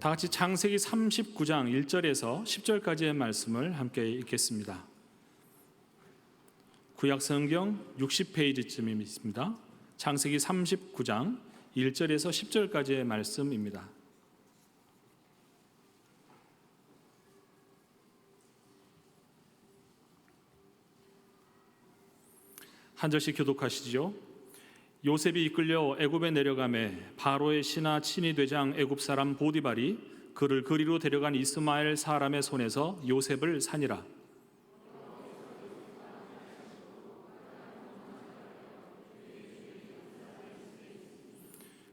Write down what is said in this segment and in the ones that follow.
다 같이 창세기 39장 1절에서 10절까지의 말씀을 함께 읽겠습니다. 구약 성경 60페이지쯤입니다. 창세기 39장 1절에서 10절까지의 말씀입니다. 한 절씩 교독하시죠. 요셉이 이끌려 애굽에 내려가매 바로의 신하 친위 대장 애굽 사람 보디발이 그를 그리로 데려간 이스마엘 사람의 손에서 요셉을 산이라.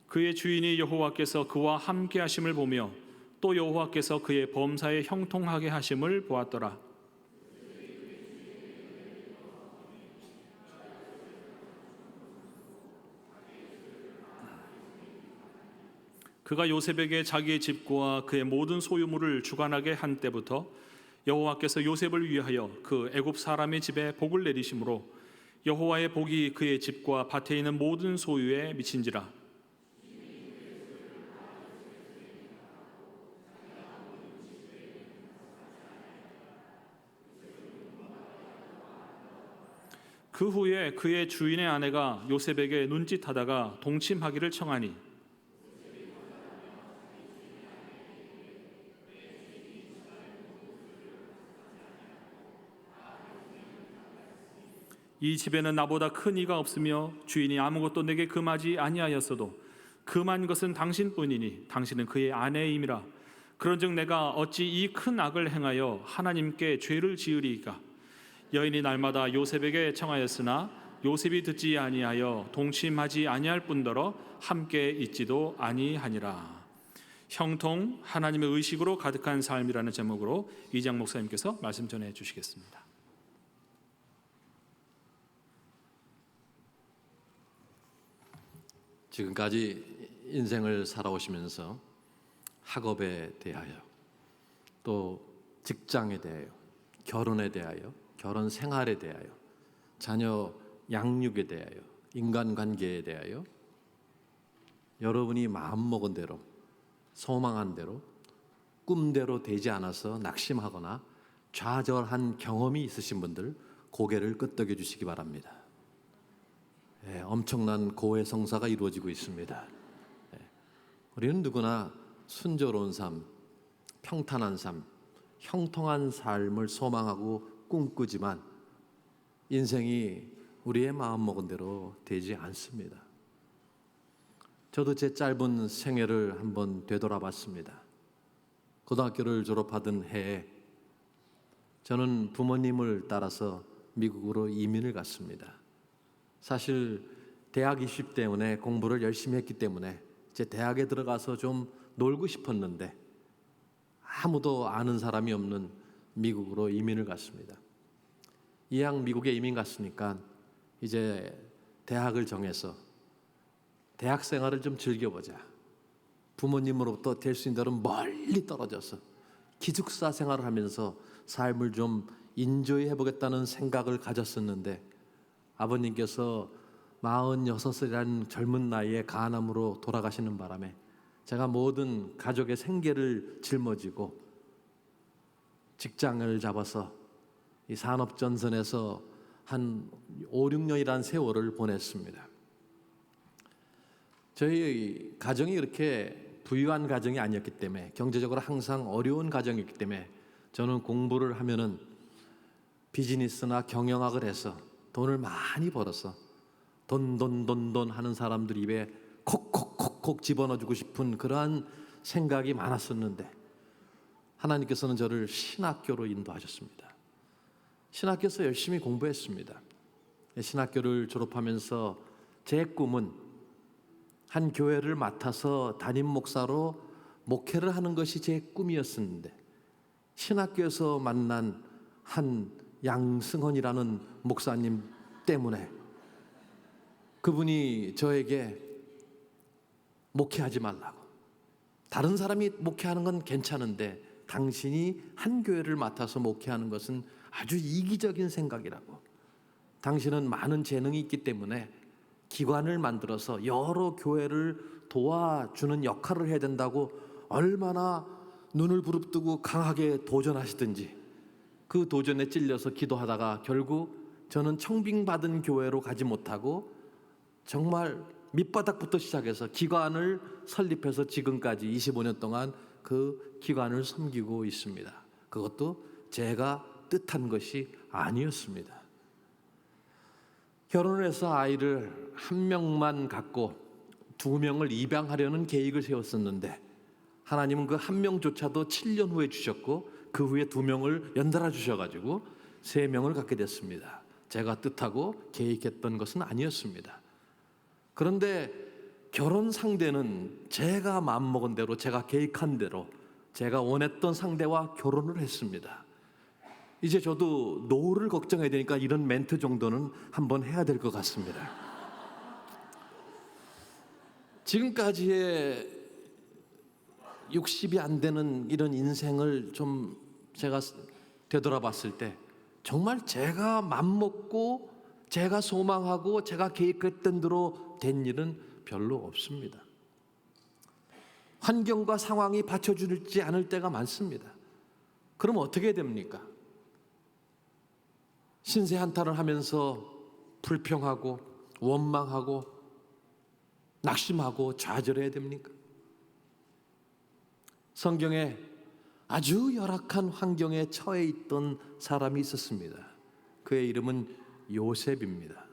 그의 주인이 여호와께서 그와 함께 하심을 보며 또 여호와께서 그의 범사에 형통하게 하심을 보았더라. 그가 요셉에게 자기의 집과 그의 모든 소유물을 주관하게 한 때부터 여호와께서 요셉을 위하여 그 애굽 사람의 집에 복을 내리심으로 여호와의 복이 그의 집과 밭에 있는 모든 소유에 미친지라. 그 후에 그의 주인의 아내가 요셉에게 눈짓하다가 동침하기를 청하니 이 집에는 나보다 큰 이가 없으며 주인이 아무것도 내게 금하지 아니하였어도 금한 것은 당신뿐이니 당신은 그의 아내임이라. 그런즉 내가 어찌 이 큰 악을 행하여 하나님께 죄를 지으리이까. 여인이 날마다 요셉에게 청하였으나 요셉이 듣지 아니하여 동침하지 아니할 뿐더러 함께 있지도 아니하니라. 형통 하나님의 의식으로 가득한 삶이라는 제목으로 이장 목사님께서 말씀 전해 주시겠습니다. 지금까지 인생을 살아오시면서 학업에 대하여 또 직장에 대하여 결혼에 대하여 결혼 생활에 대하여 자녀 양육에 대하여 인간관계에 대하여 여러분이 마음먹은 대로 소망한 대로 꿈대로 되지 않아서 낙심하거나 좌절한 경험이 있으신 분들 고개를 끄덕여 주시기 바랍니다. 엄청난 고해성사가 이루어지고 있습니다. 우리는 누구나 순조로운 삶, 평탄한 삶, 형통한 삶을 소망하고 꿈꾸지만 인생이 우리의 마음먹은 대로 되지 않습니다. 저도 제 짧은 생애를 한번 되돌아봤습니다. 고등학교를 졸업하던 해에 저는 부모님을 따라서 미국으로 이민을 갔습니다. 사실 대학 입시 때문에 공부를 열심히 했기 때문에 제 대학에 들어가서 좀 놀고 싶었는데 아무도 아는 사람이 없는 미국으로 이민을 갔습니다. 이왕 미국에 이민 갔으니까 이제 대학을 정해서 대학 생활을 좀 즐겨보자. 부모님으로부터 될 수 있는 대로 멀리 떨어져서 기숙사 생활을 하면서 삶을 좀 인조해보겠다는 생각을 가졌었는데 아버님께서 46이라는 젊은 나이에 간암으로 돌아가시는 바람에 제가 모든 가족의 생계를 짊어지고 직장을 잡아서 이 산업전선에서 한 5, 6년이라는 세월을 보냈습니다. 저희 가정이 그렇게 부유한 가정이 아니었기 때문에 경제적으로 항상 어려운 가정이었기 때문에 저는 공부를 하면은 비즈니스나 경영학을 해서 돈을 많이 벌어서 돈 하는 사람들 입에 콕콕콕콕 집어넣어주고 싶은 그러한 생각이 많았었는데 하나님께서는 저를 신학교로 인도하셨습니다. 신학교에서 열심히 공부했습니다. 신학교를 졸업하면서 제 꿈은 한 교회를 맡아서 담임 목사로 목회를 하는 것이 제 꿈이었었는데 신학교에서 만난 한 양승헌이라는 목사님 때문에 그분이 저에게 목회하지 말라고, 다른 사람이 목회하는 건 괜찮은데 당신이 한 교회를 맡아서 목회하는 것은 아주 이기적인 생각이라고, 당신은 많은 재능이 있기 때문에 기관을 만들어서 여러 교회를 도와주는 역할을 해야 된다고 얼마나 눈을 부릅뜨고 강하게 도전하시든지 그 도전에 찔려서 기도하다가 결국 저는 청빙받은 교회로 가지 못하고 정말 밑바닥부터 시작해서 기관을 설립해서 지금까지 25년 동안 그 기관을 섬기고 있습니다. 그것도 제가 뜻한 것이 아니었습니다. 결혼을 해서 아이를 한 명만 갖고 두 명을 입양하려는 계획을 세웠었는데 하나님은 그 한 명조차도 7년 후에 주셨고 그 후에 두 명을 연달아 주셔가지고 3명을 갖게 됐습니다. 제가 뜻하고 계획했던 것은 아니었습니다. 그런데 결혼 상대는 제가 마음먹은 대로, 제가 계획한 대로, 제가 원했던 상대와 결혼을 했습니다. 이제 저도 노후를 걱정해야 되니까 이런 멘트 정도는 한번 해야 될 것 같습니다. 지금까지의 60이 안 되는 이런 인생을 좀 제가 되돌아봤을 때 정말 제가 맘먹고 제가 소망하고 제가 계획했던 대로 된 일은 별로 없습니다. 환경과 상황이 받쳐주지 않을 때가 많습니다. 그럼 어떻게 됩니까? 신세 한탄을 하면서 불평하고 원망하고 낙심하고 좌절해야 됩니까? 성경에 아주 열악한 환경에 처해 있던 사람이 있었습니다. 그의 이름은 요셉입니다.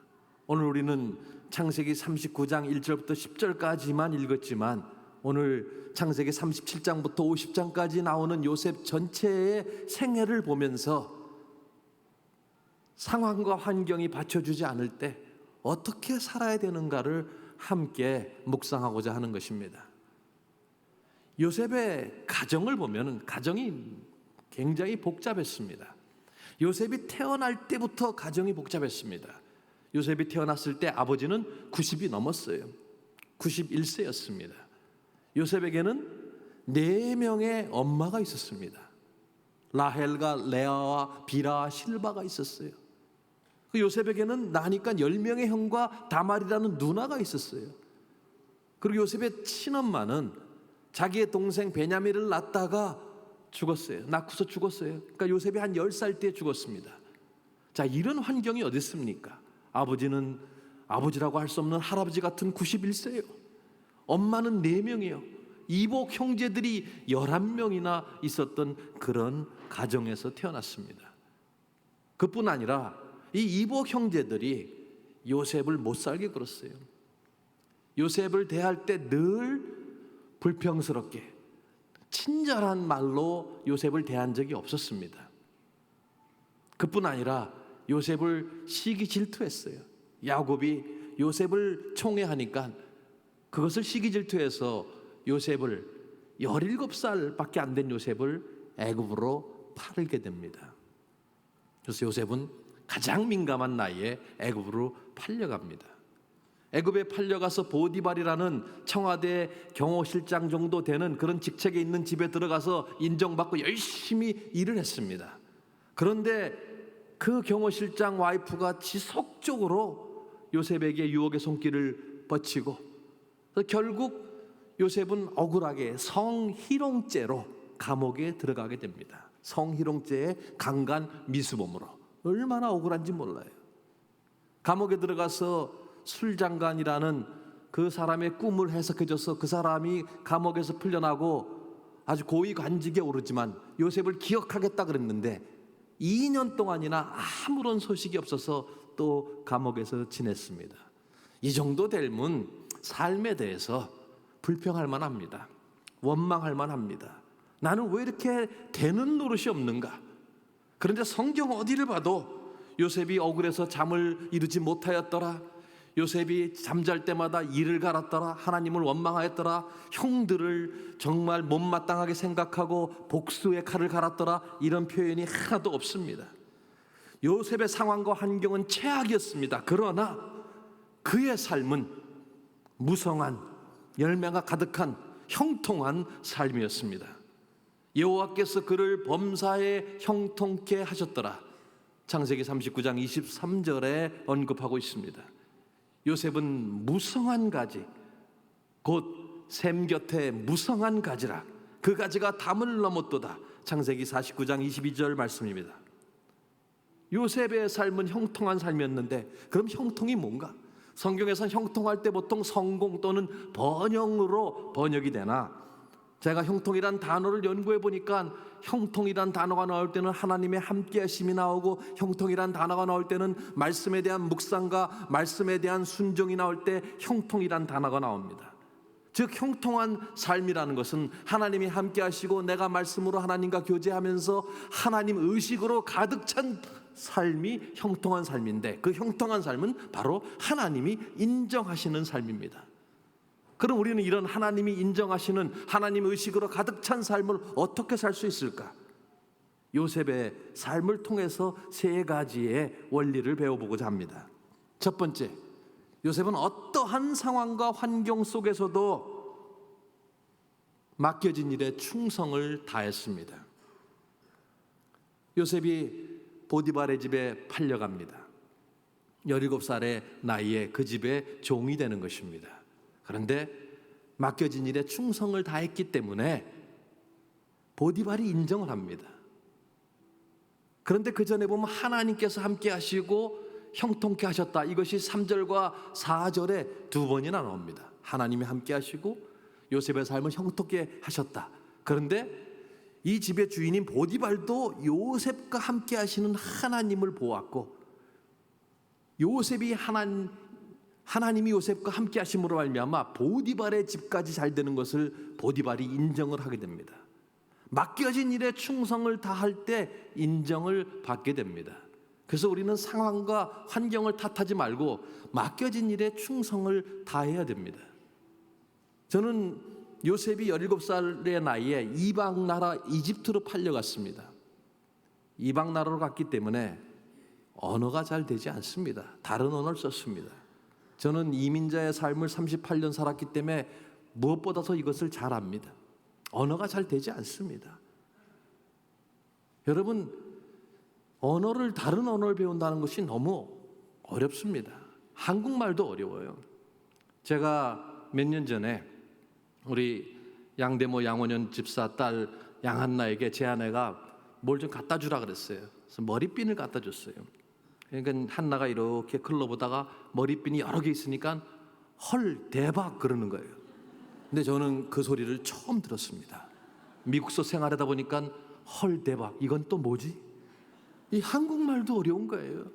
오늘 우리는 창세기 39장 1절부터 10절까지만 읽었지만 오늘 창세기 37장부터 50장까지 나오는 요셉 전체의 생애를 보면서 상황과 환경이 받쳐주지 않을 때 어떻게 살아야 되는가를 함께 묵상하고자 하는 것입니다. 요셉의 가정을 보면 가정이 굉장히 복잡했습니다. 요셉이 태어날 때부터 가정이 복잡했습니다. 요셉이 태어났을 때 아버지는 90이 넘었어요. 91세였습니다. 요셉에게는 4명의 엄마가 있었습니다. 라헬과 레아와 비라와 실바가 있었어요. 그 요셉에게는 나니까 10명의 형과 다말이라는 누나가 있었어요. 그리고 요셉의 친엄마는 자기의 동생 베냐민을 낳다가 죽었어요. 낳고서 죽었어요. 그러니까 요셉이 한 10살 때 죽었습니다. 자, 이런 환경이 어디 있습니까? 아버지는 아버지라고 할 수 없는 할아버지 같은 91세예요. 엄마는 4명이에요. 이복 형제들이 11명이나 있었던 그런 가정에서 태어났습니다. 그뿐 아니라 이 이복 형제들이 요셉을 못 살게 굴었어요. 요셉을 대할 때 늘 불평스럽게 친절한 말로 요셉을 대한 적이 없었습니다. 그뿐 아니라 요셉을 시기 질투했어요. 야곱이 요셉을 총애하니까 그것을 시기 질투해서 요셉을 17살밖에 안 된 요셉을 애굽으로 팔게 됩니다. 그래서 요셉은 가장 민감한 나이에 애굽으로 팔려갑니다. 애굽에 팔려가서 보디발이라는 청와대 경호실장 정도 되는 그런 직책에 있는 집에 들어가서 인정받고 열심히 일을 했습니다. 그런데 그 경호실장 와이프가 지속적으로 요셉에게 유혹의 손길을 뻗치고 결국 요셉은 억울하게 성희롱죄로 감옥에 들어가게 됩니다. 성희롱죄의 강간 미수범으로. 얼마나 억울한지 몰라요. 감옥에 들어가서 술장관이라는 그 사람의 꿈을 해석해줘서 그 사람이 감옥에서 풀려나고 아주 고위 관직에 오르지만 요셉을 기억하겠다 그랬는데 2년 동안이나 아무런 소식이 없어서 또 감옥에서 지냈습니다. 이 정도 되면 삶에 대해서 불평할 만합니다. 원망할 만합니다. 나는 왜 이렇게 되는 노릇이 없는가? 그런데 성경 어디를 봐도 요셉이 억울해서 잠을 이루지 못하였더라, 요셉이 잠잘 때마다 이를 갈았더라, 하나님을 원망하였더라, 형들을 정말 못마땅하게 생각하고 복수의 칼을 갈았더라, 이런 표현이 하나도 없습니다. 요셉의 상황과 환경은 최악이었습니다. 그러나 그의 삶은 무성한, 열매가 가득한 형통한 삶이었습니다. 여호와께서 그를 범사에 형통케 하셨더라, 창세기 39장 23절에 언급하고 있습니다. 요셉은 무성한 가지, 곧 샘 곁에 무성한 가지라, 그 가지가 담을 넘었도다. 창세기 49장 22절 말씀입니다. 요셉의 삶은 형통한 삶이었는데, 그럼 형통이 뭔가? 성경에서는 형통할 때 보통 성공 또는 번영으로 번역이 되나, 제가 형통이란 단어를 연구해 보니까 형통이란 단어가 나올 때는 하나님의 함께하심이 나오고, 형통이란 단어가 나올 때는 말씀에 대한 묵상과 말씀에 대한 순종이 나올 때 형통이란 단어가 나옵니다. 즉 형통한 삶이라는 것은 하나님이 함께하시고 내가 말씀으로 하나님과 교제하면서 하나님 의식으로 가득 찬 삶이 형통한 삶인데, 그 형통한 삶은 바로 하나님이 인정하시는 삶입니다. 그럼 우리는 이런 하나님이 인정하시는 하나님 의식으로 가득 찬 삶을 어떻게 살 수 있을까? 요셉의 삶을 통해서 세 가지의 원리를 배워보고자 합니다. 첫 번째, 요셉은 어떠한 상황과 환경 속에서도 맡겨진 일에 충성을 다했습니다. 요셉이 보디발의 집에 팔려갑니다. 17살의 나이에 그 집의 종이 되는 것입니다. 그런데 맡겨진 일에 충성을 다했기 때문에 보디발이 인정을 합니다. 그런데 그 전에 보면 하나님께서 함께 하시고 형통케 하셨다. 이것이 3절과 4절에 두 번이나 나옵니다. 하나님이 함께 하시고 요셉의 삶을 형통케 하셨다. 그런데 이 집의 주인인 보디발도 요셉과 함께 하시는 하나님을 보았고, 요셉이 하나님이 요셉과 함께 하심으로 말미암아 보디발의 집까지 잘 되는 것을 보디발이 인정을 하게 됩니다. 맡겨진 일에 충성을 다할 때 인정을 받게 됩니다. 그래서 우리는 상황과 환경을 탓하지 말고 맡겨진 일에 충성을 다해야 됩니다. 저는 요셉이 17살의 나이에 이방 나라 이집트로 팔려갔습니다. 이방 나라로 갔기 때문에 언어가 잘 되지 않습니다. 다른 언어를 썼습니다. 저는 이민자의 삶을 38년 살았기 때문에 무엇보다도 이것을 잘 압니다. 언어가 잘 되지 않습니다. 여러분, 다른 언어를 배운다는 것이 너무 어렵습니다. 한국말도 어려워요. 제가 몇 년 전에 우리 양대모 양원현 집사 딸 양한나에게 제 아내가 뭘 좀 갖다 주라 그랬어요. 그래서 머리핀을 갖다 줬어요. 그러니까 한나가 이렇게 글러보다가 머리핀이 여러 개 있으니까 헐 대박 그러는 거예요. 근데 저는 그 소리를 처음 들었습니다. 미국서 생활하다 보니까 헐 대박, 이건 또 뭐지? 이 한국말도 어려운 거예요.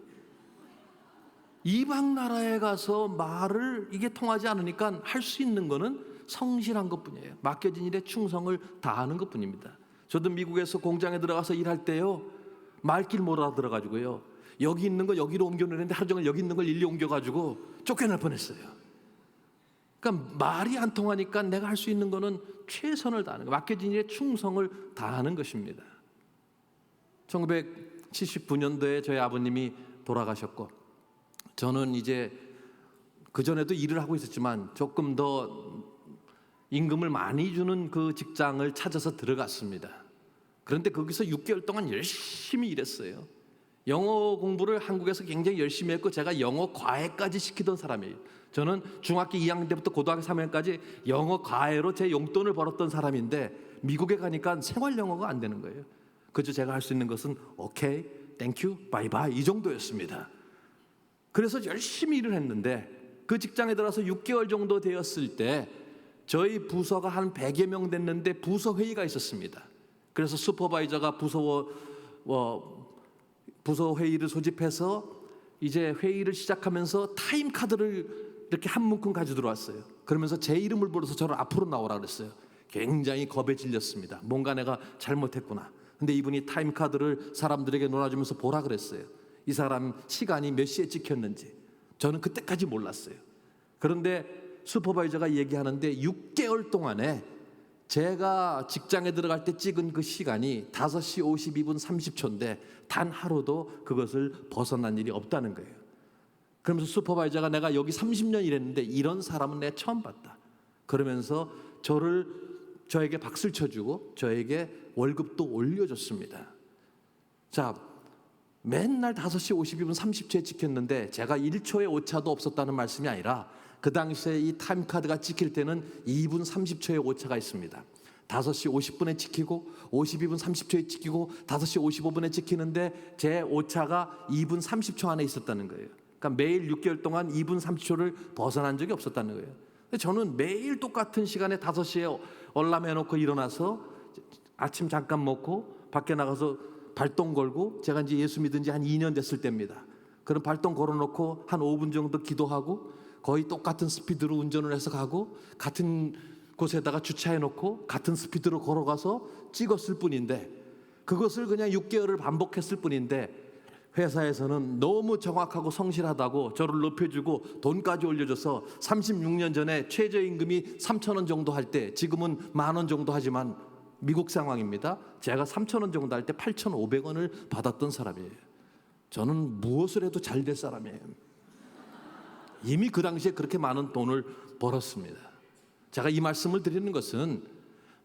이방 나라에 가서 말을 이게 통하지 않으니까 할 수 있는 거는 성실한 것뿐이에요. 맡겨진 일에 충성을 다하는 것뿐입니다. 저도 미국에서 공장에 들어가서 일할 때요, 말길 못 알아들어가지고요, 여기 있는 거 여기로 옮겨놓는데 하루 종일 여기 있는 걸 일리 옮겨가지고 쫓겨날 뻔했어요. 그러니까 말이 안 통하니까 내가 할 수 있는 거는 최선을 다하는 거, 맡겨진 일에 충성을 다하는 것입니다. 1979년도에 저희 아버님이 돌아가셨고, 저는 이제 그전에도 일을 하고 있었지만 조금 더 임금을 많이 주는 그 직장을 찾아서 들어갔습니다. 그런데 거기서 6개월 동안 열심히 일했어요. 영어 공부를 한국에서 굉장히 열심히 했고, 제가 영어 과외까지 시키던 사람이에요. 저는 중학교 2학년 때부터 고등학교 3학년까지 영어 과외로 제 용돈을 벌었던 사람인데, 미국에 가니까 생활 영어가 안 되는 거예요. 그저 제가 할 수 있는 것은 오케이, 땡큐, 바이바이 이 정도였습니다. 그래서 열심히 일을 했는데, 그 직장에 들어서 6개월 정도 되었을 때 저희 부서가 한 100여 명 됐는데 부서 회의가 있었습니다. 그래서 슈퍼바이저가 부서 회의를 소집해서 이제 회의를 시작하면서 타임 카드를 이렇게 한 문큼 가지고 들어왔어요. 그러면서 제 이름을 불러서 저를 앞으로 나오라 그랬어요. 굉장히 겁에 질렸습니다. 뭔가 내가 잘못했구나. 근데 이분이 타임 카드를 사람들에게 놀아주면서 보라 그랬어요. 이 사람 시간이 몇 시에 찍혔는지. 저는 그때까지 몰랐어요. 그런데 슈퍼바이저가 얘기하는데 6개월 동안에 제가 직장에 들어갈 때 찍은 그 시간이 5시 52분 30초인데 단 하루도 그것을 벗어난 일이 없다는 거예요. 그러면서 슈퍼바이저가 내가 여기 30년 일했는데 이런 사람은 내가 처음 봤다. 그러면서 저에게 박수를 쳐주고 저에게 월급도 올려줬습니다. 자, 맨날 5시 52분 30초에 찍혔는데 제가 1초의 오차도 없었다는 말씀이 아니라 그 당시에 이 타임카드가 찍힐 때는 2분 30초의 오차가 있습니다. 5시 50분에 찍히고 52분 30초에 찍히고 5시 55분에 찍히는데 제 오차가 2분 30초 안에 있었다는 거예요. 그러니까 매일 6개월 동안 2분 30초를 벗어난 적이 없었다는 거예요. 저는 매일 똑같은 시간에 5시에 얼람 해놓고 일어나서 아침 잠깐 먹고 밖에 나가서 발동 걸고, 제가 이제 예수 믿은 지 한 2년 됐을 때입니다. 그럼 발동 걸어놓고 한 5분 정도 기도하고 거의 똑같은 스피드로 운전을 해서 가고, 같은 곳에다가 주차해놓고 같은 스피드로 걸어가서 찍었을 뿐인데, 그것을 그냥 6개월을 반복했을 뿐인데, 회사에서는 너무 정확하고 성실하다고 저를 높여주고 돈까지 올려줘서 36년 전에 최저임금이 3,000원 정도 할 때, 지금은 10,000원 정도 하지만 미국 상황입니다. 제가 3,000원 정도 할 때 8,500원을 받았던 사람이에요. 저는 무엇을 해도 잘 될 사람이에요. 이미 그 당시에 그렇게 많은 돈을 벌었습니다. 제가 이 말씀을 드리는 것은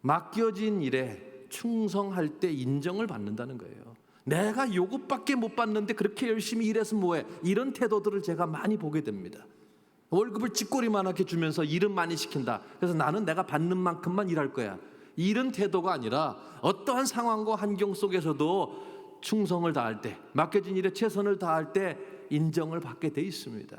맡겨진 일에 충성할 때 인정을 받는다는 거예요. 내가 이것밖에 못 받는데 그렇게 열심히 일해서 뭐해, 이런 태도들을 제가 많이 보게 됩니다. 월급을 찌꼬리만하게 주면서 일은 많이 시킨다. 그래서 나는 내가 받는 만큼만 일할 거야, 이런 태도가 아니라 어떠한 상황과 환경 속에서도 충성을 다할 때, 맡겨진 일에 최선을 다할 때 인정을 받게 돼 있습니다.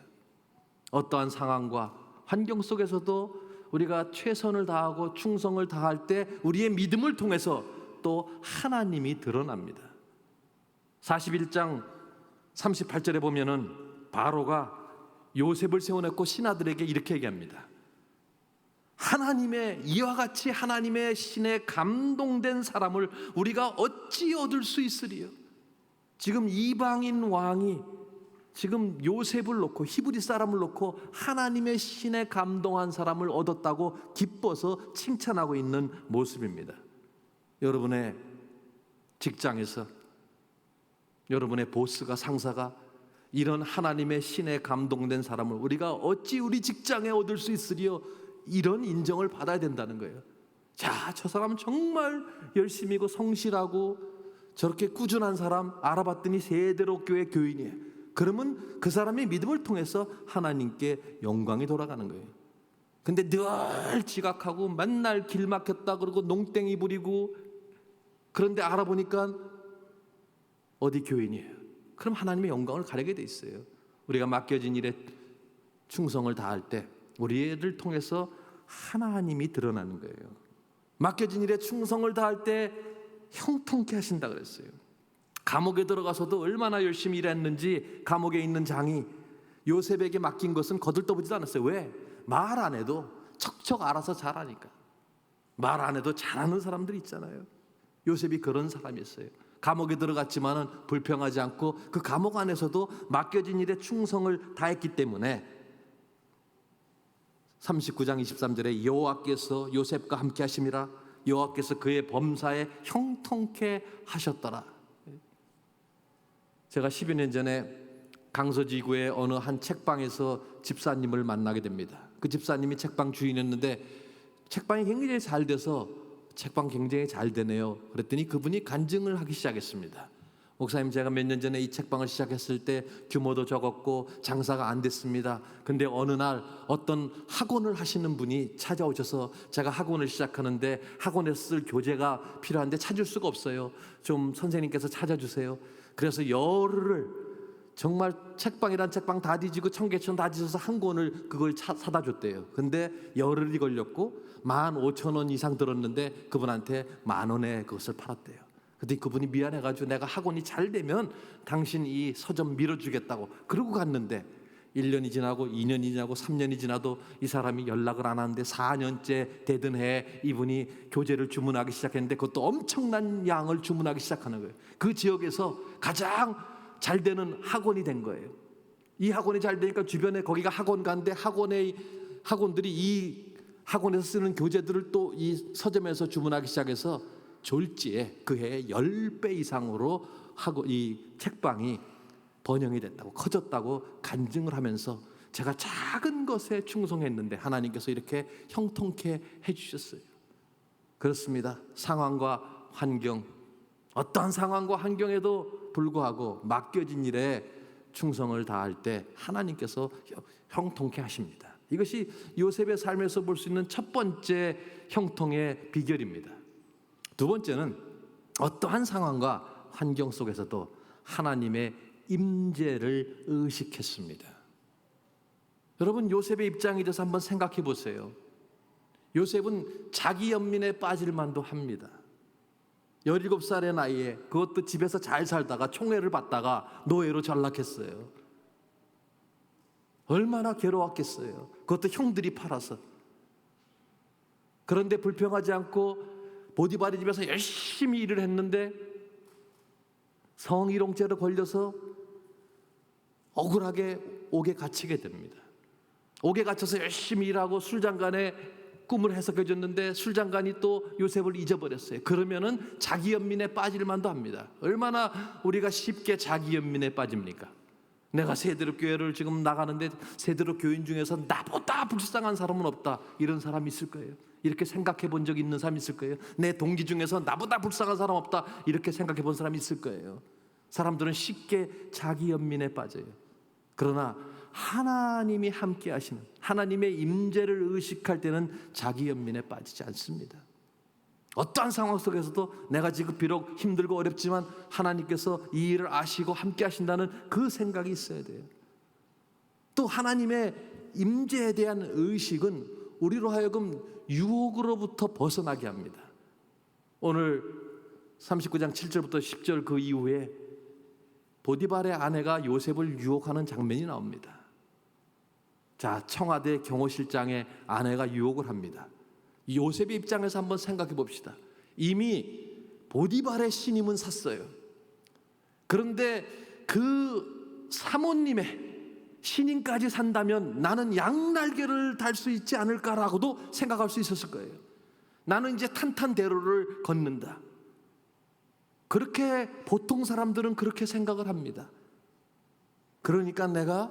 어떠한 상황과 환경 속에서도 우리가 최선을 다하고 충성을 다할 때 우리의 믿음을 통해서 또 하나님이 드러납니다. 41장 38절에 보면은 바로가 요셉을 세워놓고 신하들에게 이렇게 얘기합니다. 하나님의, 이와 같이 하나님의 신에 감동된 사람을 우리가 어찌 얻을 수 있으리요? 지금 이방인 왕이 지금 요셉을 놓고, 히브리 사람을 놓고 하나님의 신에 감동한 사람을 얻었다고 기뻐서 칭찬하고 있는 모습입니다. 여러분의 직장에서 여러분의 보스가, 상사가 이런 하나님의 신에 감동된 사람을 우리가 어찌 우리 직장에 얻을 수 있으리요? 이런 인정을 받아야 된다는 거예요. 자, 저 사람은 정말 열심히고 성실하고 저렇게 꾸준한 사람, 알아봤더니 세대로 교회 교인이에요. 그러면 그 사람의 믿음을 통해서 하나님께 영광이 돌아가는 거예요. 근데 늘 지각하고 맨날 길 막혔다 그러고 농땡이 부리고, 그런데 알아보니까 어디 교인이에요. 그럼 하나님의 영광을 가리게 돼 있어요. 우리가 맡겨진 일에 충성을 다할 때 우리를 통해서 하나님이 드러나는 거예요. 맡겨진 일에 충성을 다할 때 형통케 하신다 그랬어요. 감옥에 들어가서도 얼마나 열심히 일했는지 감옥에 있는 장이 요셉에게 맡긴 것은 거들떠보지도 않았어요. 왜? 말 안 해도 척척 알아서 잘하니까. 말 안 해도 잘하는 사람들이 있잖아요. 요셉이 그런 사람이었어요. 감옥에 들어갔지만은 불평하지 않고 그 감옥 안에서도 맡겨진 일에 충성을 다했기 때문에 39장 23절에 여호와께서 요셉과 함께 하심이라, 여호와께서 그의 범사에 형통케 하셨더라. 제가 10여 년 전에 강서지구의 어느 한 책방에서 집사님을 만나게 됩니다. 그 집사님이 책방 주인이었는데 책방이 굉장히 잘 돼서 책방 굉장히 잘 되네요. 그랬더니 그분이 간증을 하기 시작했습니다. 목사님, 제가 몇 년 전에 이 책방을 시작했을 때 규모도 적었고 장사가 안 됐습니다. 근데 어느 날 어떤 학원을 하시는 분이 찾아오셔서 제가 학원을 시작하는데 학원에 쓸 교재가 필요한데 찾을 수가 없어요. 좀 선생님께서 찾아주세요. 그래서 열흘을 정말 책방이란 책방 다 뒤지고 청계천 다 뒤져서 한 권을 그걸 사다 줬대요. 근데 열흘이 걸렸고 15,000원 이상 들었는데 그분한테 10,000원에 그것을 팔았대요. 근데 그분이 미안해가지고 내가 학원이 잘 되면 당신 이 서점 밀어주겠다고 그러고 갔는데 1년이 지나고 2년이 지나고 3년이 지나도 이 사람이 연락을 안 하는데 4년째 되던 해에 이분이 교재를 주문하기 시작했는데 그것도 엄청난 양을 주문하기 시작하는 거예요. 그 지역에서 가장 잘 되는 학원이 된 거예요. 이 학원이 잘 되니까 주변에 거기가 학원 간데 학원들이 이 학원에서 쓰는 교재들을 또 이 서점에서 주문하기 시작해서 졸지에 그 해에 10배 이상으로 이 책방이 번영이 됐다고, 커졌다고 간증을 하면서 제가 작은 것에 충성했는데 하나님께서 이렇게 형통케 해주셨어요. 그렇습니다. 상황과 환경, 어떠한 상황과 환경에도 불구하고 맡겨진 일에 충성을 다할 때 하나님께서 형통케 하십니다. 이것이 요셉의 삶에서 볼 수 있는 첫 번째 형통의 비결입니다. 두 번째는 어떠한 상황과 환경 속에서도 하나님의 임재를 의식했습니다. 여러분, 요셉의 입장에 대해서 한번 생각해 보세요. 요셉은 자기 연민에 빠질 만도 합니다. 17살의 나이에 그것도 집에서 잘 살다가 총애를 받다가 노예로 전락했어요. 얼마나 괴로웠겠어요. 그것도 형들이 팔아서. 그런데 불평하지 않고 보디발의 집에서 열심히 일을 했는데 성희롱죄로 걸려서 억울하게 옥에 갇히게 됩니다. 옥에 갇혀서 열심히 일하고 술장간에 꿈을 해석해 줬는데 술장간이 또 요셉을 잊어버렸어요. 그러면은 자기 연민에 빠질 만도 합니다. 얼마나 우리가 쉽게 자기 연민에 빠집니까? 내가 세대로 교회를 지금 나가는데 세대로 교인 중에서 나보다 불쌍한 사람은 없다, 이런 사람 있을 거예요. 이렇게 생각해 본 적 있는 사람 있을 거예요. 내 동기 중에서 나보다 불쌍한 사람 없다, 이렇게 생각해 본 사람 있을 거예요. 사람들은 쉽게 자기 연민에 빠져요. 그러나 하나님이 함께 하시는 하나님의 임재를 의식할 때는 자기 연민에 빠지지 않습니다. 어떠한 상황 속에서도 내가 지금 비록 힘들고 어렵지만 하나님께서 이 일을 아시고 함께 하신다는 그 생각이 있어야 돼요. 또 하나님의 임재에 대한 의식은 우리로 하여금 유혹으로부터 벗어나게 합니다. 오늘 39장 7절부터 10절 그 이후에 보디발의 아내가 요셉을 유혹하는 장면이 나옵니다. 자, 청와대 경호실장의 아내가 유혹을 합니다. 요셉의 입장에서 한번 생각해 봅시다. 이미 보디발의 신임은 샀어요. 그런데 그 사모님의 신임까지 산다면 나는 양날개를 달 수 있지 않을까라고도 생각할 수 있었을 거예요. 나는 이제 탄탄대로를 걷는다. 그렇게 보통 사람들은 그렇게 생각을 합니다. 그러니까 내가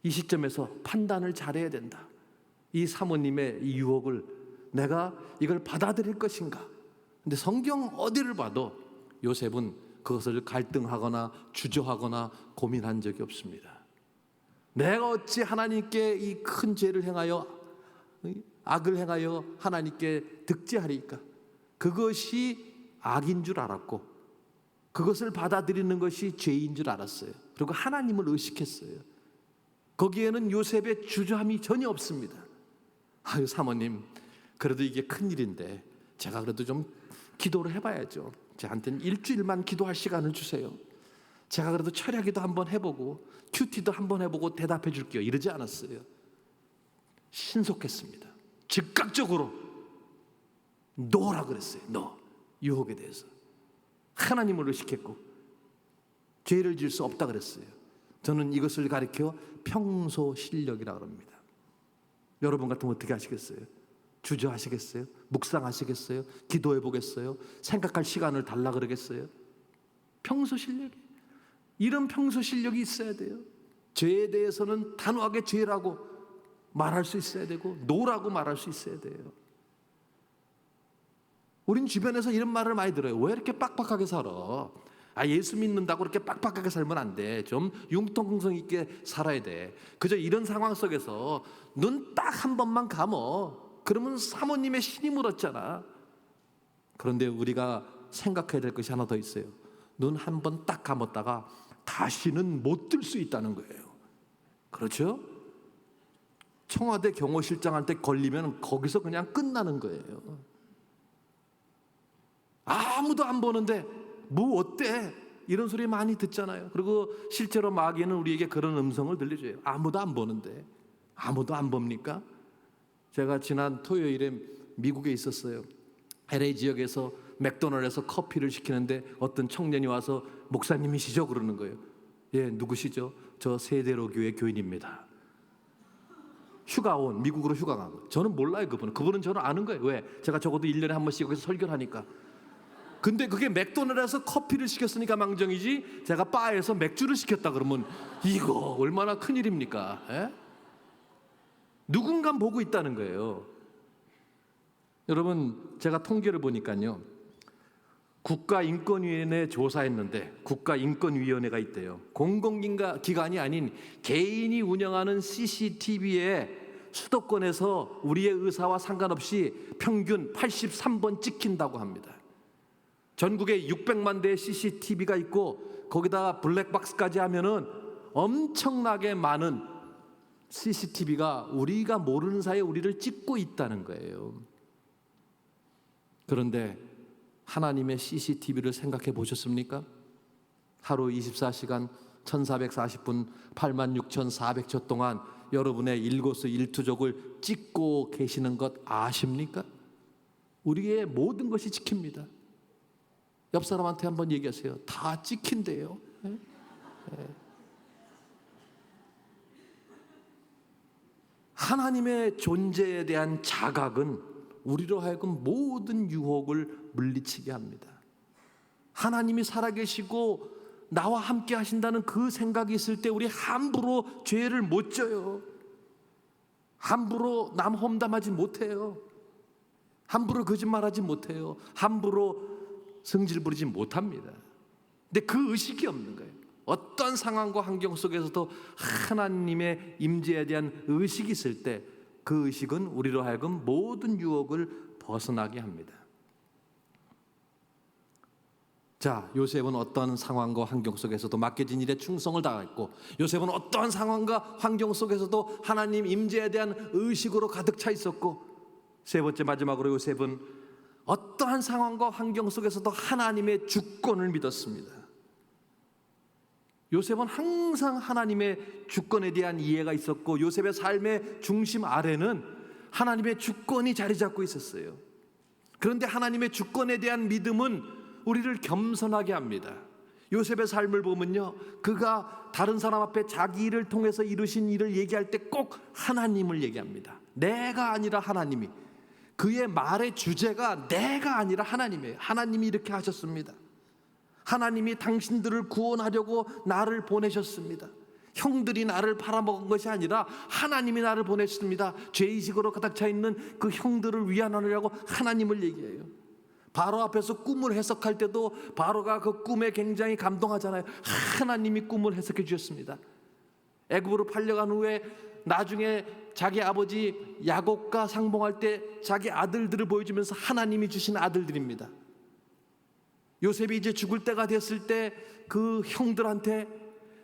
이 시점에서 판단을 잘해야 된다. 이 사모님의 이 유혹을 내가 이걸 받아들일 것인가. 근데 성경 어디를 봐도 요셉은 그것을 갈등하거나 주저하거나 고민한 적이 없습니다. 내가 어찌 하나님께 이 큰 죄를 행하여 악을 행하여 하나님께 득죄하리까. 그것이 악인 줄 알았고 그것을 받아들이는 것이 죄인 줄 알았어요. 그리고 하나님을 의식했어요. 거기에는 요셉의 주저함이 전혀 없습니다. 아유, 사모님, 그래도 이게 큰일인데 제가 그래도 좀 기도를 해봐야죠. 저한테는 일주일만 기도할 시간을 주세요. 제가 그래도 철야기도 한번 해보고 큐티도 한번 해보고 대답해 줄게요. 이러지 않았어요. 신속했습니다. 즉각적으로 노라 그랬어요. 너 유혹에 대해서 하나님을 의식했고 죄를 지을 수 없다 그랬어요. 저는 이것을 가리켜 평소 실력이라고 합니다. 여러분 같으면 어떻게 하시겠어요? 주저하시겠어요? 묵상하시겠어요? 기도해 보겠어요? 생각할 시간을 달라 그러겠어요? 평소 실력이, 이런 평소 실력이 있어야 돼요. 죄에 대해서는 단호하게 죄라고 말할 수 있어야 되고 노라고 말할 수 있어야 돼요. 우린 주변에서 이런 말을 많이 들어요. 왜 이렇게 빡빡하게 살아? 예수 믿는다고 그렇게 빡빡하게 살면 안 돼. 좀 융통성 있게 살아야 돼. 그저 이런 상황 속에서 눈 딱 한 번만 감어. 그러면 사모님의 신이 물었잖아. 그런데 우리가 생각해야 될 것이 하나 더 있어요. 눈 한 번 딱 감았다가 다시는 못 뜰 수 있다는 거예요. 그렇죠? 청와대 경호실장한테 걸리면 거기서 그냥 끝나는 거예요. 아무도 안 보는데 뭐 어때? 이런 소리 많이 듣잖아요. 그리고 실제로 마귀는 우리에게 그런 음성을 들려줘요. 아무도 안 보는데. 아무도 안 봅니까? 제가 지난 토요일에 미국에 있었어요. LA 지역에서 맥도날드에서 커피를 시키는데 어떤 청년이 와서 목사님이시죠? 그러는 거예요. 예, 누구시죠? 저 세대로 교회 교인입니다. 휴가 온, 미국으로 휴가 간 거예요. 저는 몰라요, 그분은. 그분은 저를 아는 거예요. 왜? 제가 적어도 1년에 한 번씩 여기서 설교를 하니까. 근데 그게 맥도날드에서 커피를 시켰으니까 망정이지, 제가 바에서 맥주를 시켰다 그러면 이거 얼마나 큰일입니까? 에? 누군가 보고 있다는 거예요. 여러분, 제가 통계를 보니까요, 국가인권위원회 조사했는데 국가인권위원회가 있대요. 공공기관이 아닌 개인이 운영하는 CCTV에 수도권에서 우리의 의사와 상관없이 평균 83번 찍힌다고 합니다. 전국에 600만 대의 CCTV가 있고 거기다가 블랙박스까지 하면은 엄청나게 많은 CCTV가 우리가 모르는 사이에 우리를 찍고 있다는 거예요. 그런데 하나님의 CCTV를 생각해 보셨습니까? 하루 24시간 1440분 86,400초 동안 여러분의 일거수일투족을 찍고 계시는 것 아십니까? 우리의 모든 것이 찍힙니다. 옆 사람한테 한번 얘기하세요. 다 찍힌대요. 네? 하나님의 존재에 대한 자각은 우리로 하여금 모든 유혹을 물리치게 합니다. 하나님이 살아계시고 나와 함께 하신다는 그 생각이 있을 때 우리 함부로 죄를 못 져요. 함부로 남 험담하지 못해요. 함부로 거짓말하지 못해요. 함부로 성질 부리지 못합니다. 근데 그 의식이 없는 거예요. 어떤 상황과 환경 속에서도 하나님의 임재에 대한 의식이 있을 때 그 의식은 우리로 하여금 모든 유혹을 벗어나게 합니다. 자, 요셉은 어떤 상황과 환경 속에서도 맡겨진 일에 충성을 다했고, 요셉은 어떠한 상황과 환경 속에서도 하나님 임재에 대한 의식으로 가득 차 있었고, 세 번째 마지막으로 요셉은 어떠한 상황과 환경 속에서도 하나님의 주권을 믿었습니다. 요셉은 항상 하나님의 주권에 대한 이해가 있었고, 요셉의 삶의 중심 아래는 하나님의 주권이 자리 잡고 있었어요. 그런데 하나님의 주권에 대한 믿음은 우리를 겸손하게 합니다. 요셉의 삶을 보면요, 그가 다른 사람 앞에 자기 일을 통해서 이루신 일을 얘기할 때 꼭 하나님을 얘기합니다. 내가 아니라 하나님이. 그의 말의 주제가 내가 아니라 하나님이에요. 하나님이 이렇게 하셨습니다. 하나님이 당신들을 구원하려고 나를 보내셨습니다. 형들이 나를 팔아먹은 것이 아니라 하나님이 나를 보냈습니다. 죄의식으로 가득 차 있는 그 형들을 위안하려고 하나님을 얘기해요. 바로 앞에서 꿈을 해석할 때도 바로가 그 꿈에 굉장히 감동하잖아요. 하나님이 꿈을 해석해 주셨습니다. 애굽으로 팔려간 후에 나중에 자기 아버지 야곱과 상봉할 때 자기 아들들을 보여주면서 하나님이 주신 아들들입니다. 요셉이 이제 죽을 때가 됐을 때 그 형들한테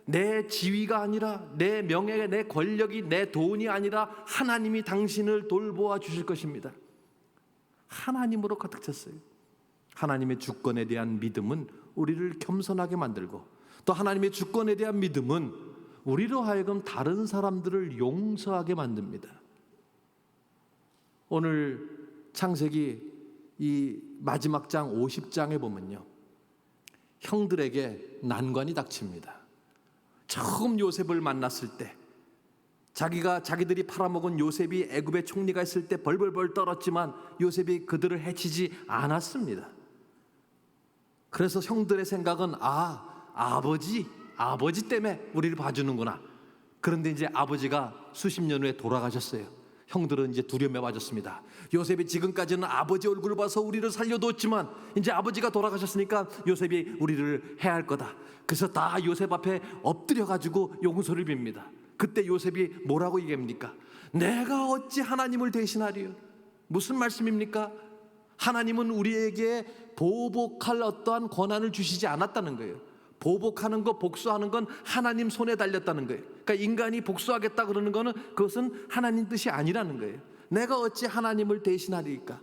내 지위가 아니라 내 명예, 내 권력이, 내 돈이 아니라 하나님이 당신을 돌보아 주실 것입니다. 하나님으로 가득 찼어요. 하나님의 주권에 대한 믿음은 우리를 겸손하게 만들고, 또 하나님의 주권에 대한 믿음은 우리로 하여금 다른 사람들을 용서하게 만듭니다. 오늘 창세기 이 마지막 장 50장에 보면요, 형들에게 난관이 닥칩니다. 처음 요셉을 만났을 때 자기들이 팔아먹은 요셉이 애굽의 총리가 있을 때 벌벌벌 떨었지만 요셉이 그들을 해치지 않았습니다. 그래서 형들의 생각은 아버지 때문에 우리를 봐주는구나. 그런데 이제 아버지가 수십 년 후에 돌아가셨어요. 형들은 이제 두려움에 빠졌습니다. 요셉이 지금까지는 아버지 얼굴을 봐서 우리를 살려뒀지만 이제 아버지가 돌아가셨으니까 요셉이 우리를 해할 거다. 그래서 다 요셉 앞에 엎드려가지고 용서를 빕니다. 그때 요셉이 뭐라고 얘기합니까? 내가 어찌 하나님을 대신하리요? 무슨 말씀입니까? 하나님은 우리에게 보복할 어떠한 권한을 주시지 않았다는 거예요. 보복하는 거, 복수하는 건 하나님 손에 달렸다는 거예요. 그러니까 인간이 복수하겠다 그러는 거는 그것은 하나님 뜻이 아니라는 거예요. 내가 어찌 하나님을 대신하리까?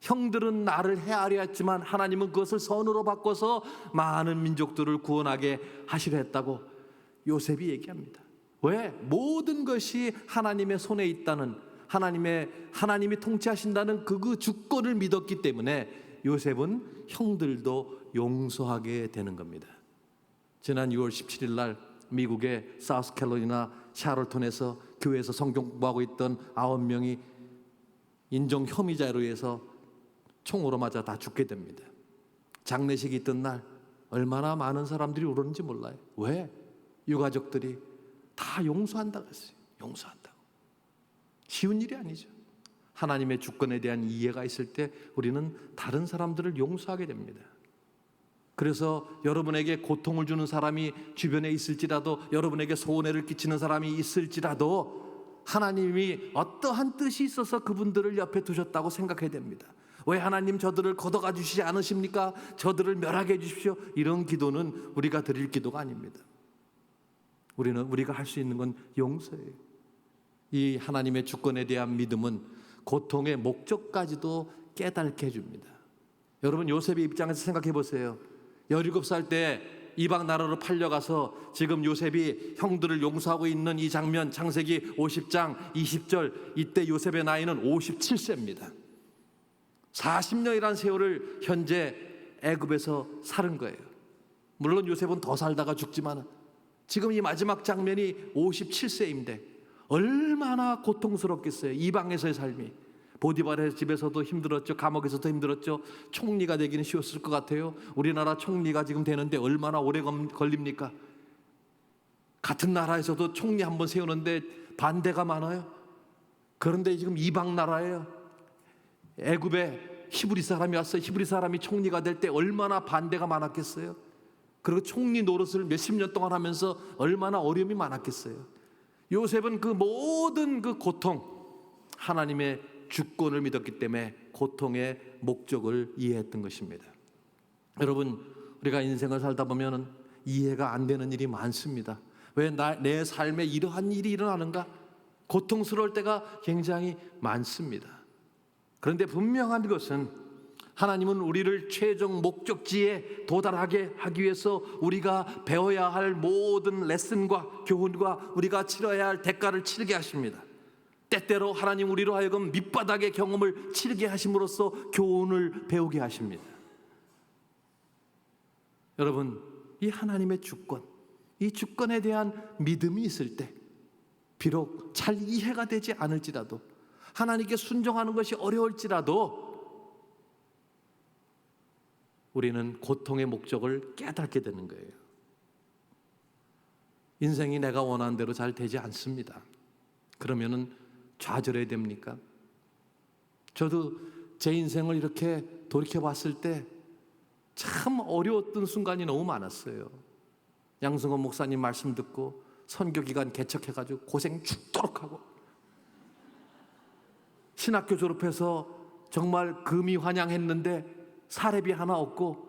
형들은 나를 해하려 했지만 하나님은 그것을 선으로 바꿔서 많은 민족들을 구원하게 하시려 했다고 요셉이 얘기합니다. 왜? 모든 것이 하나님의 손에 있다는, 하나님이 통치하신다는 그 주권을 믿었기 때문에 요셉은 형들도 용서하게 되는 겁니다. 지난 6월 17일 날 미국의 사우스캐롤라이나 샤를톤에서 교회에서 성경 공부하고 있던 9명이 인종 혐의자로 의해서 총으로 맞아 다 죽게 됩니다. 장례식이 있던 날 얼마나 많은 사람들이 울었는지 몰라요. 왜? 유가족들이 다 용서한다고 했어요. 용서한다고. 쉬운 일이 아니죠. 하나님의 주권에 대한 이해가 있을 때 우리는 다른 사람들을 용서하게 됩니다. 그래서 여러분에게 고통을 주는 사람이 주변에 있을지라도, 여러분에게 손해를 끼치는 사람이 있을지라도 하나님이 어떠한 뜻이 있어서 그분들을 옆에 두셨다고 생각해야 됩니다. 왜 하나님 저들을 걷어가 주시지 않으십니까? 저들을 멸하게 해주십시오. 이런 기도는 우리가 드릴 기도가 아닙니다. 우리가 할 수 있는 건 용서예요. 이 하나님의 주권에 대한 믿음은 고통의 목적까지도 깨닫게 해줍니다. 여러분, 요셉의 입장에서 생각해 보세요. 17살 때 이방 나라로 팔려가서 지금 요셉이 형들을 용서하고 있는 이 장면, 창세기 50장 20절, 이때 요셉의 나이는 57세입니다. 40년이라는 세월을 현재 애굽에서 사는 거예요. 물론 요셉은 더 살다가 죽지만 지금 이 마지막 장면이 57세인데 얼마나 고통스럽겠어요. 이방에서의 삶이. 보디발의 집에서도 힘들었죠. 감옥에서도 힘들었죠. 총리가 되기는 쉬웠을 것 같아요. 우리나라 총리가 지금 되는데 얼마나 오래 걸립니까? 같은 나라에서도 총리 한번 세우는데 반대가 많아요. 그런데 지금 이방 나라예요. 애굽에 히브리 사람이 왔어요. 히브리 사람이 총리가 될 때 얼마나 반대가 많았겠어요. 그리고 총리 노릇을 몇십 년 동안 하면서 얼마나 어려움이 많았겠어요. 요셉은 그 모든 그 고통, 하나님의 주권을 믿었기 때문에 고통의 목적을 이해했던 것입니다. 여러분, 우리가 인생을 살다 보면 이해가 안 되는 일이 많습니다. 왜 내 삶에 이러한 일이 일어나는가? 고통스러울 때가 굉장히 많습니다. 그런데 분명한 것은 하나님은 우리를 최종 목적지에 도달하게 하기 위해서 우리가 배워야 할 모든 레슨과 교훈과 우리가 치러야 할 대가를 치르게 하십니다. 때때로 하나님 우리로 하여금 밑바닥의 경험을 치르게 하심으로써 교훈을 배우게 하십니다. 여러분, 이 하나님의 주권, 이 주권에 대한 믿음이 있을 때 비록 잘 이해가 되지 않을지라도, 하나님께 순종하는 것이 어려울지라도 우리는 고통의 목적을 깨닫게 되는 거예요. 인생이 내가 원하는 대로 잘 되지 않습니다. 그러면은 좌절해야 됩니까? 저도 제 인생을 이렇게 돌이켜 봤을 때 참 어려웠던 순간이 너무 많았어요. 양승원 목사님 말씀 듣고 선교 기간 개척해가지고 고생 죽도록 하고, 신학교 졸업해서 정말 금이 환영했는데 사례비 하나 없고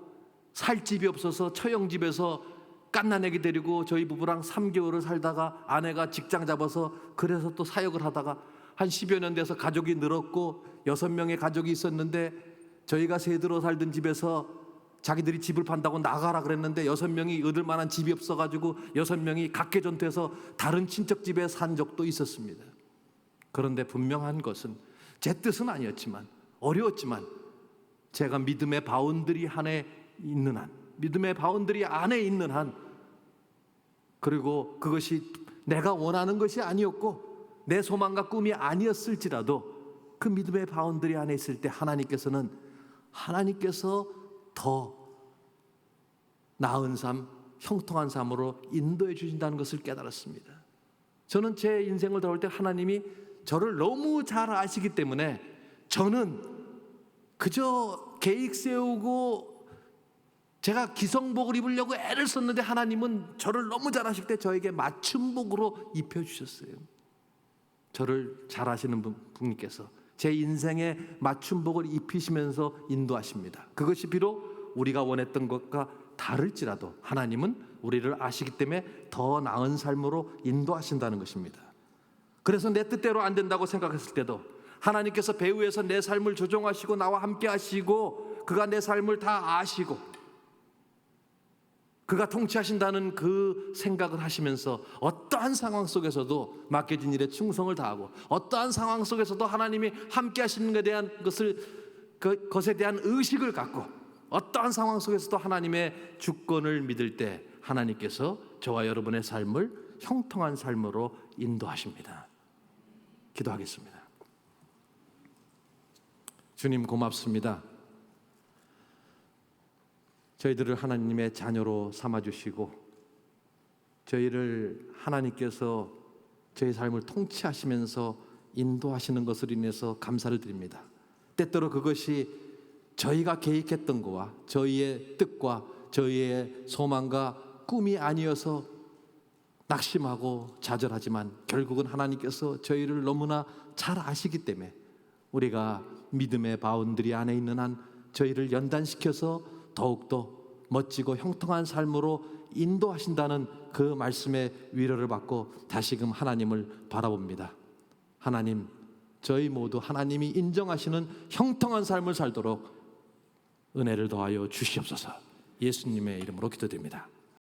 살 집이 없어서 처형집에서 갓난아기 데리고 저희 부부랑 3개월을 살다가 아내가 직장 잡아서 그래서 또 사역을 하다가 한 10여 년 돼서 가족이 늘었고 6명의 가족이 있었는데 저희가 세들어 살던 집에서 자기들이 집을 판다고 나가라 그랬는데 6명이 얻을 만한 집이 없어가지고 6명이 각계전투해서 다른 친척 집에 산 적도 있었습니다. 그런데 분명한 것은 제 뜻은 아니었지만, 어려웠지만 제가 믿음의 바운더리 안에 있는 한, 믿음의 바운더리 안에 있는 한, 그리고 그것이 내가 원하는 것이 아니었고 내 소망과 꿈이 아니었을지라도 그 믿음의 바운더리 안에 있을 때 하나님께서 더 나은 삶, 형통한 삶으로 인도해 주신다는 것을 깨달았습니다. 저는 제 인생을 돌아볼 때 하나님이 저를 너무 잘 아시기 때문에 저는 그저 계획 세우고 제가 기성복을 입으려고 애를 썼는데 하나님은 저를 너무 잘 아실 때 저에게 맞춤복으로 입혀주셨어요. 저를 잘 아시는 분께서 제 인생에 맞춤복을 입히시면서 인도하십니다. 그것이 비록 우리가 원했던 것과 다를지라도 하나님은 우리를 아시기 때문에 더 나은 삶으로 인도하신다는 것입니다. 그래서 내 뜻대로 안 된다고 생각했을 때도 하나님께서 배후에서 내 삶을 조종하시고 나와 함께 하시고 그가 내 삶을 다 아시고 그가 통치하신다는 그 생각을 하시면서 어떠한 상황 속에서도 맡겨진 일에 충성을 다하고 어떠한 상황 속에서도 하나님이 함께 하시는 것에 대한 것에 대한 의식을 갖고 어떠한 상황 속에서도 하나님의 주권을 믿을 때 하나님께서 저와 여러분의 삶을 형통한 삶으로 인도하십니다. 기도하겠습니다. 주님 고맙습니다. 저희들을 하나님의 자녀로 삼아주시고 저희를 하나님께서 저희 삶을 통치하시면서 인도하시는 것으로 인해서 감사를 드립니다. 때때로 그것이 저희가 계획했던 거와 저희의 뜻과 저희의 소망과 꿈이 아니어서 낙심하고 좌절하지만 결국은 하나님께서 저희를 너무나 잘 아시기 때문에 우리가 믿음의 바운드리 안에 있는 한 저희를 연단시켜서 더욱더 멋지고 형통한 삶으로 인도하신다는 그 말씀의 위로를 받고 다시금 하나님을 바라봅니다. 하나님, 저희 모두 하나님이 인정하시는 형통한 삶을 살도록 은혜를 더하여 주시옵소서. 예수님의 이름으로 기도드립니다.